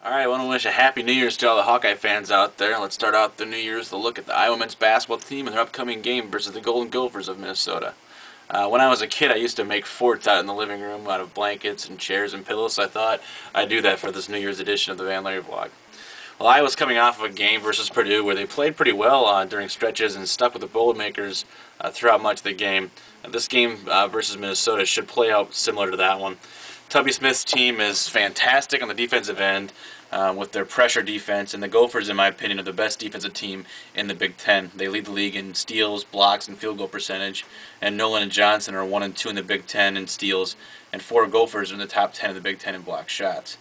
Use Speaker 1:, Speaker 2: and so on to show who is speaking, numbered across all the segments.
Speaker 1: Alright, I want to wish a Happy New Year's to all the Hawkeye fans out there. Let's start out the New Year's with a look at the Iowa men's basketball team and their upcoming game versus the Golden Gophers of Minnesota. When I was a kid, I used to make forts out in the living room out of blankets and chairs and pillows, so I thought I'd do that for this New Year's edition of the VanLaere vlog. Well, Iowa's coming off of a game versus Purdue where they played pretty well during stretches and stuck with the Boilermakers throughout much of the game. This game versus Minnesota should play out similar to that one. Tubby Smith's team is fantastic on the defensive end with their pressure defense, and the Gophers, in my opinion, are the best defensive team in the Big Ten. They lead the league in steals, blocks, and field goal percentage, and Nolan and Johnson are 1 and 2 in the Big Ten in steals, and 4 Gophers are in the top 10 in the Big Ten in block shots.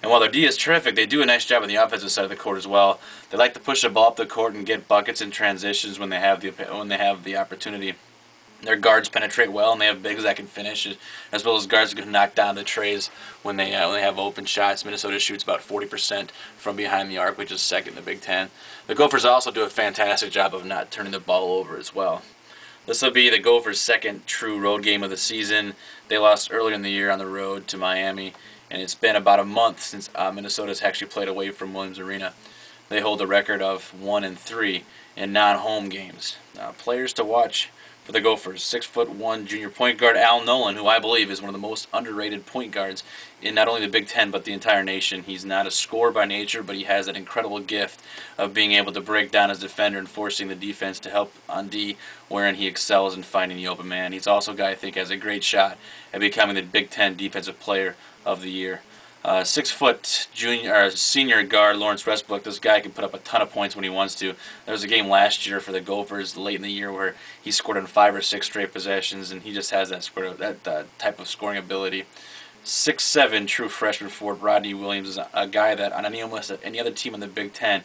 Speaker 1: And while their D is terrific, they do a nice job on the offensive side of the court as well. They like to push the ball up the court and get buckets and transitions when they have the opportunity. Their guards penetrate well, and they have bigs that can finish, as well as guards that can knock down the trays when they have open shots. Minnesota shoots about 40% from behind the arc, which is second in the Big Ten. The Gophers also do a fantastic job of not turning the ball over as well. This will be the Gophers' second true road game of the season. They lost earlier in the year on the road to Miami, and it's been about a month since Minnesota's actually played away from Williams Arena. They hold a record of 1 and 3 in non-home games. Players to watch for the Gophers: 6'1" junior point guard Al Nolan, who I believe is one of the most underrated point guards in not only the Big Ten but the entire nation. He's not a scorer by nature, but he has that incredible gift of being able to break down his defender and forcing the defense to help on D, wherein he excels in finding the open man. He's also a guy I think has a great shot at becoming the Big Ten Defensive Player of the Year. 6-foot senior guard Lawrence Westbrook. This guy can put up a ton of points when he wants to. There was a game last year for the Gophers late in the year where he scored on 5 or 6 straight possessions, and he just has that type of scoring ability. 6'7" true freshman forward Rodney Williams is a guy that on almost any other team in the Big Ten,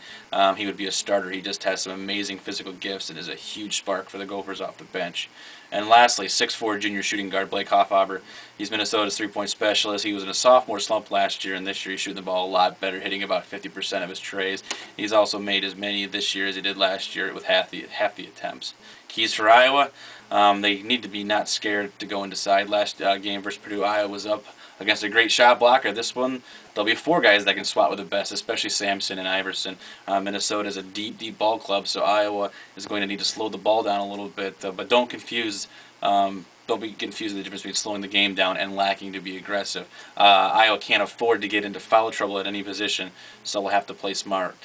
Speaker 1: he would be a starter. He just has some amazing physical gifts and is a huge spark for the Gophers off the bench. And lastly, 6'4" junior shooting guard Blake Hoffhaber. He's Minnesota's three-point specialist. He was in a sophomore slump last year, and this year he's shooting the ball a lot better, hitting about 50% of his trays. He's also made as many this year as he did last year with half the attempts. Keys for Iowa: they need to be not scared to go inside. Last game versus Purdue, Iowa was up against a great shot blocker. This one, there'll be 4 guys that can swat with the best, especially Sampson and Iverson. Minnesota is a deep ball club, so Iowa is going to need to slow the ball down a little bit. But don't confuse. Don't be confused with the difference between slowing the game down and lacking to be aggressive. Iowa can't afford to get into foul trouble at any position, so we'll have to play smart.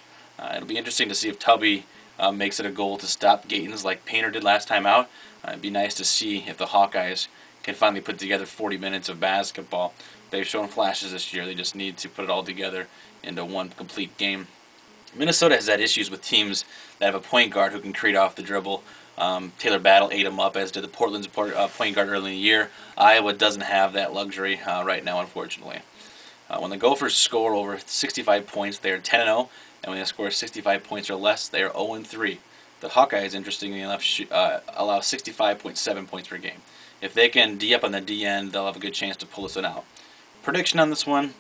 Speaker 1: It'll be interesting to see if Tubby makes it a goal to stop Gatens like Painter did last time out. It'd be nice to see if the Hawkeyes can finally put together 40 minutes of basketball. They've shown flashes this year. They just need to put it all together into one complete game. Minnesota has had issues with teams that have a point guard who can create off the dribble. Taylor Battle ate him up, as did the Portland's point guard early in the year. Iowa doesn't have that luxury right now, unfortunately. When the Gophers score over 65 points, they are 10-0, and when they score 65 points or less, they are 0-3. The Hawkeyes, interestingly enough, allow 65.7 points per game. If they can D up on the D end, they'll have a good chance to pull this one out. Prediction on this one: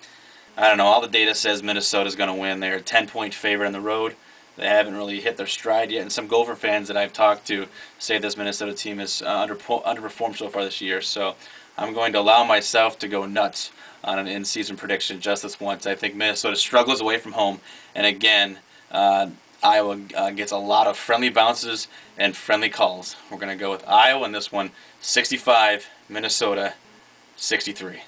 Speaker 1: I don't know. All the data says Minnesota's going to win. They're a 10-point favorite on the road. They haven't really hit their stride yet, and some Gopher fans that I've talked to say this Minnesota team has underperformed so far this year. So I'm going to allow myself to go nuts on an in-season prediction just this once. I think Minnesota struggles away from home, and again, Iowa gets a lot of friendly bounces and friendly calls. We're going to go with Iowa in this one, 65, Minnesota 63.